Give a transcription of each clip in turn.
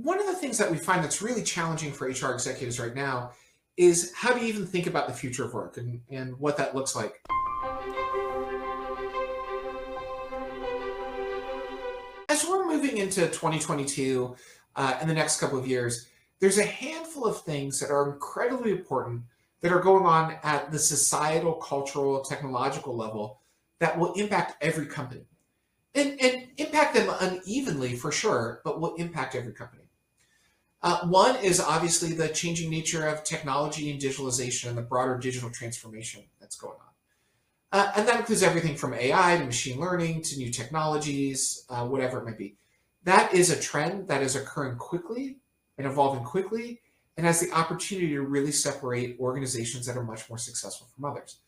One of the things that we find that's really challenging for HR executives right now is how do you even think about the future of work and what that looks like. As we're moving into 2022 and the next couple of years, there's a handful of things that are incredibly important that are going on at the societal, cultural, technological level that will impact every company and impact them unevenly for sure, but will impact every company. One is obviously the changing nature of technology and digitalization and the broader digital transformation that's going on. And that includes everything from AI to machine learning to new technologies, whatever it might be. That is a trend that is occurring quickly and evolving quickly and has the opportunity to really separate organizations that are much more successful from others.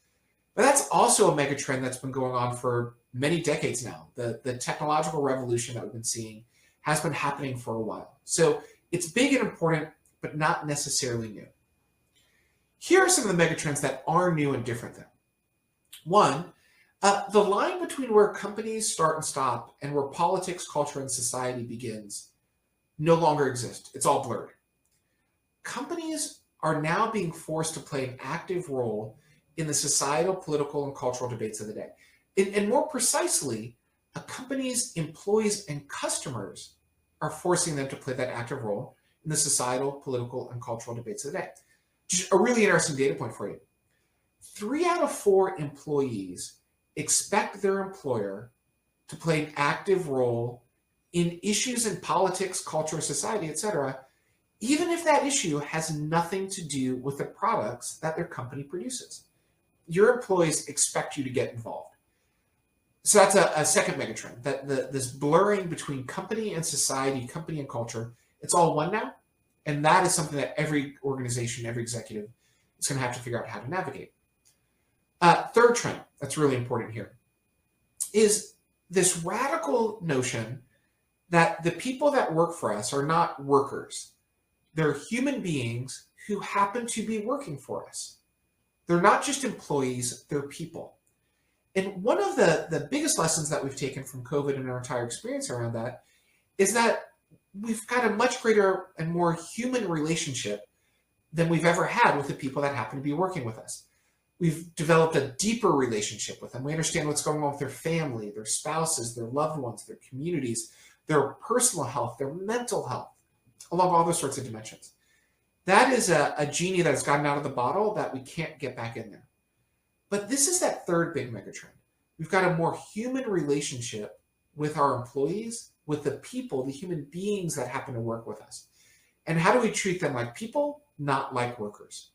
But that's also a mega trend that's been going on for many decades now. The technological revolution that we've been seeing has been happening for a while. So it's big and important, but not necessarily new. Here are some of the megatrends that are new and different though. One, the line between where companies start and stop and where politics, culture, and society begins no longer exists. It's all blurred. Companies are now being forced to play an active role in the societal, political, and cultural debates of the day. And more precisely, a company's employees and customers are forcing them to play that active role in the societal, political, and cultural debates of the day. Just a really interesting data point for you. 3 out of 4 employees expect their employer to play an active role in issues in politics, culture, society, etc., even if that issue has nothing to do with the products that their company produces. Your employees expect you to get involved. So that's a second megatrend, that this blurring between company and society, company and culture, it's all one now. And that is something that every organization, every executive is going to have to figure out how to navigate. Third trend that's really important here is this radical notion that the people that work for us are not workers. They're human beings who happen to be working for us. They're not just employees, they're people. And one of the biggest lessons that we've taken from COVID and our entire experience around that is that we've got a much greater and more human relationship than we've ever had with the people that happen to be working with us. We've developed a deeper relationship with them. We understand what's going on with their family, their spouses, their loved ones, their communities, their personal health, their mental health, along all those sorts of dimensions. That is a genie that has gotten out of the bottle that we can't get back in there. But this is that third big megatrend. We've got a more human relationship with our employees, with the people, the human beings that happen to work with us. And how do we treat them like people, not like workers?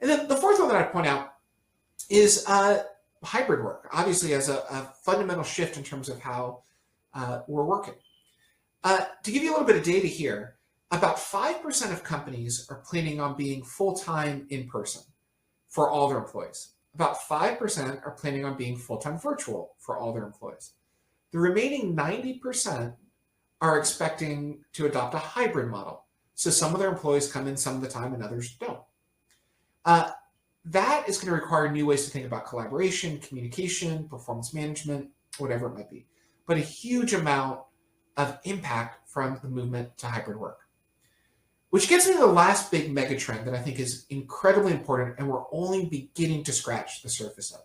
And then the fourth one that I'd point out is hybrid work, obviously as a fundamental shift in terms of how we're working. To give you a little bit of data here, about 5% of companies are planning on being full-time in person for all their employees. About 5% are planning on being full-time virtual for all their employees. The remaining 90% are expecting to adopt a hybrid model. So some of their employees come in some of the time and others don't. That is going to require new ways to think about collaboration, communication, performance management, whatever it might be. But a huge amount of impact from the movement to hybrid work. Which gets me to the last big mega trend that I think is incredibly important and we're only beginning to scratch the surface of.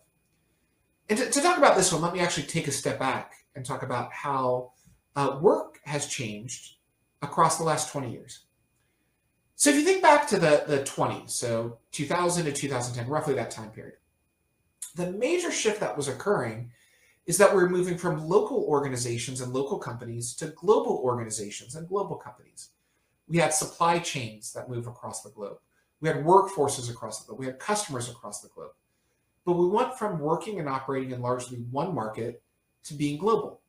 And to talk about this one, let me actually take a step back and talk about how work has changed across the last 20 years. So if you think back to the 20s, so 2000 to 2010, roughly that time period, the major shift that was occurring is that we're moving from local organizations and local companies to global organizations and global companies. We had supply chains that move across the globe. We had workforces across the globe. We had customers across the globe. But we went from working and operating in largely one market to being global.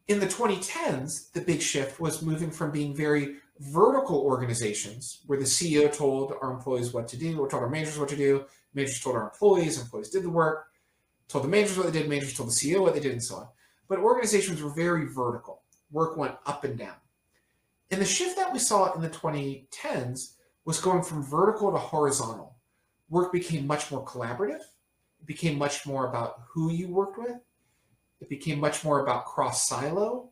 In the 2010s, the big shift was moving from being very vertical organizations where the CEO told our employees what to do, or told our managers what to do, managers told our employees did the work, told the managers what they did, managers told the CEO what they did, and so on. But organizations were very vertical. Work went up and down. And the shift that we saw in the 2010s was going from vertical to horizontal. Work became much more collaborative. It became much more about who you worked with. It became much more about cross-silo.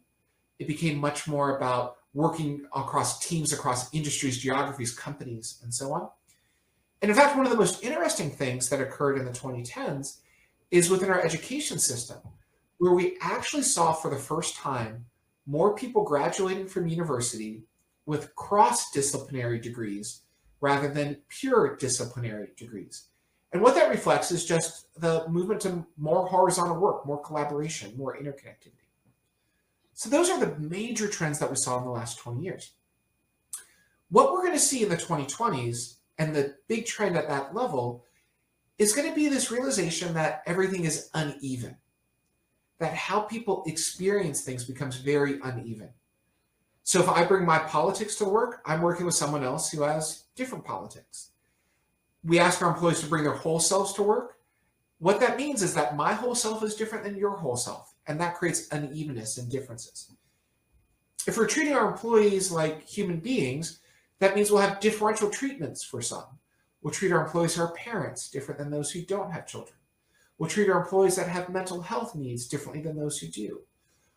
It became much more about working across teams, across industries, geographies, companies, and so on. And in fact, one of the most interesting things that occurred in the 2010s is within our education system, where we actually saw for the first time more people graduating from university with cross-disciplinary degrees rather than pure disciplinary degrees. And what that reflects is just the movement to more horizontal work, more collaboration, more interconnectivity. So those are the major trends that we saw in the last 20 years. What we're going to see in the 2020s, and the big trend at that level, is going to be this realization that everything is uneven, that how people experience things becomes very uneven. So if I bring my politics to work, I'm working with someone else who has different politics. We ask our employees to bring their whole selves to work. What that means is that my whole self is different than your whole self, and that creates unevenness and differences. If we're treating our employees like human beings, that means we'll have differential treatments for some. We'll treat our employees who are parents different than those who don't have children. We'll treat our employees that have mental health needs differently than those who do.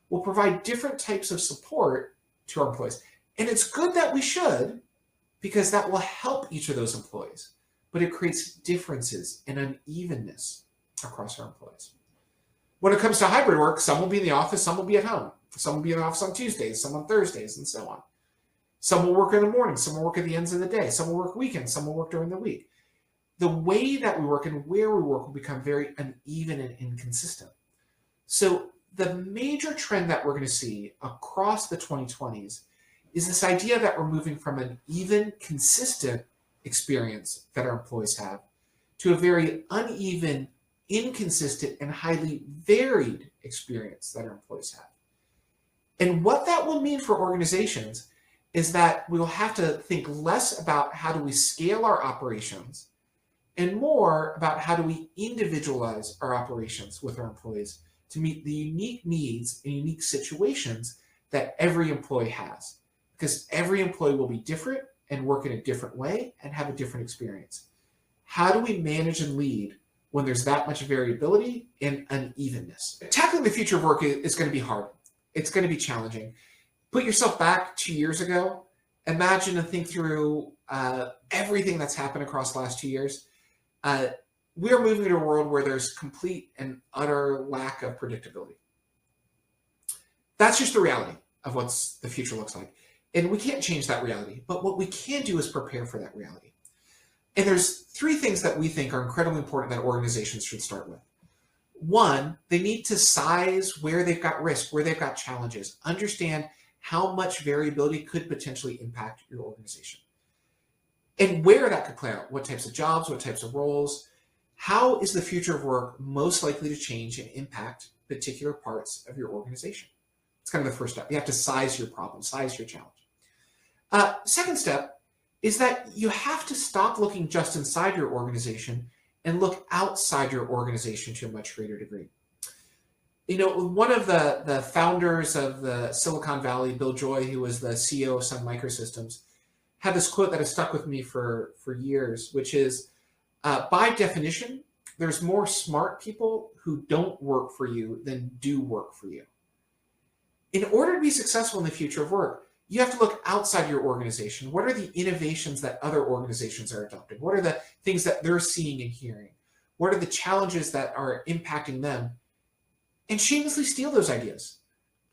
We'll provide different types of support to our employees. And it's good that we should, because that will help each of those employees. But it creates differences and unevenness across our employees. When it comes to hybrid work, some will be in the office, some will be at home. Some will be in the office on Tuesdays, some on Thursdays, and so on. Some will work in the morning, some will work at the ends of the day, some will work weekends, some will work during the week. The way that we work and where we work will become very uneven and inconsistent. So the major trend that we're going to see across the 2020s is this idea that we're moving from an even, consistent experience that our employees have to a very uneven, inconsistent, and highly varied experience that our employees have. And what that will mean for organizations is that we'll have to think less about how do we scale our operations and more about how do we individualize our operations with our employees to meet the unique needs and unique situations that every employee has. Because every employee will be different and work in a different way and have a different experience. How do we manage and lead when there's that much variability and unevenness? Tackling the future of work is going to be hard. It's going to be challenging. Put yourself back 2 years ago. Imagine and think through everything that's happened across the last 2 years. We are moving to a world where there's complete and utter lack of predictability. That's just the reality of what the future looks like. And we can't change that reality. But what we can do is prepare for that reality. And there's 3 things that we think are incredibly important that organizations should start with. One, they need to size where they've got risk, where they've got challenges, understand how much variability could potentially impact your organization, and where that could play out, what types of jobs, what types of roles, how is the future of work most likely to change and impact particular parts of your organization. It's kind of the first step. You have to size your problem, size your challenge. Second step is that you have to stop looking just inside your organization and look outside your organization to a much greater degree. You know, one of the founders of the Silicon Valley, Bill Joy, who was the CEO of Sun Microsystems, had this quote that has stuck with me for years, which is, by definition, there's more smart people who don't work for you than do work for you. In order to be successful in the future of work, you have to look outside your organization. What are the innovations that other organizations are adopting? What are the things that they're seeing and hearing? What are the challenges that are impacting them? And shamelessly steal those ideas.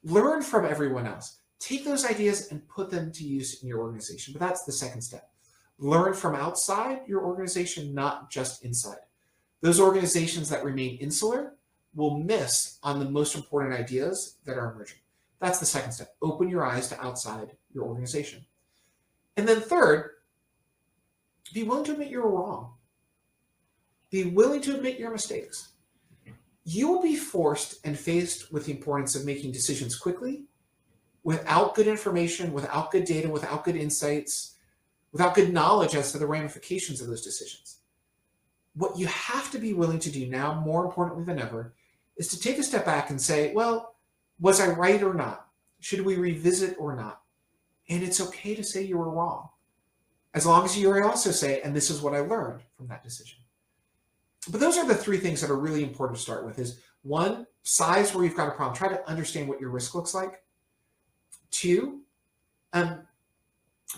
Learn from everyone else. Take those ideas and put them to use in your organization. But that's the second step. Learn from outside your organization, not just inside. Those organizations that remain insular will miss on the most important ideas that are emerging. That's the second step. Open your eyes to outside your organization. And then third, be willing to admit you're wrong. Be willing to admit your mistakes. You will be forced and faced with the importance of making decisions quickly, without good information, without good data, without good insights, without good knowledge as to the ramifications of those decisions. What you have to be willing to do now, more importantly than ever, is to take a step back and say, well, was I right or not? Should we revisit or not? And it's okay to say you were wrong, as long as you also say, and this is what I learned from that decision. But those are the 3 things that are really important to start with is 1, size where you've got a problem. Try to understand what your risk looks like. 2, Um,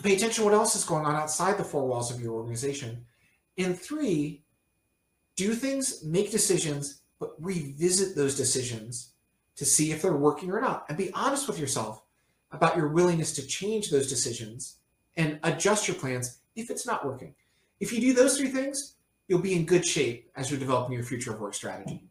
Pay attention to what else is going on outside the four walls of your organization. And three, do things, make decisions, but revisit those decisions to see if they're working or not. And be honest with yourself about your willingness to change those decisions and adjust your plans if it's not working. If you do those three things, you'll be in good shape as you're developing your future of work strategy.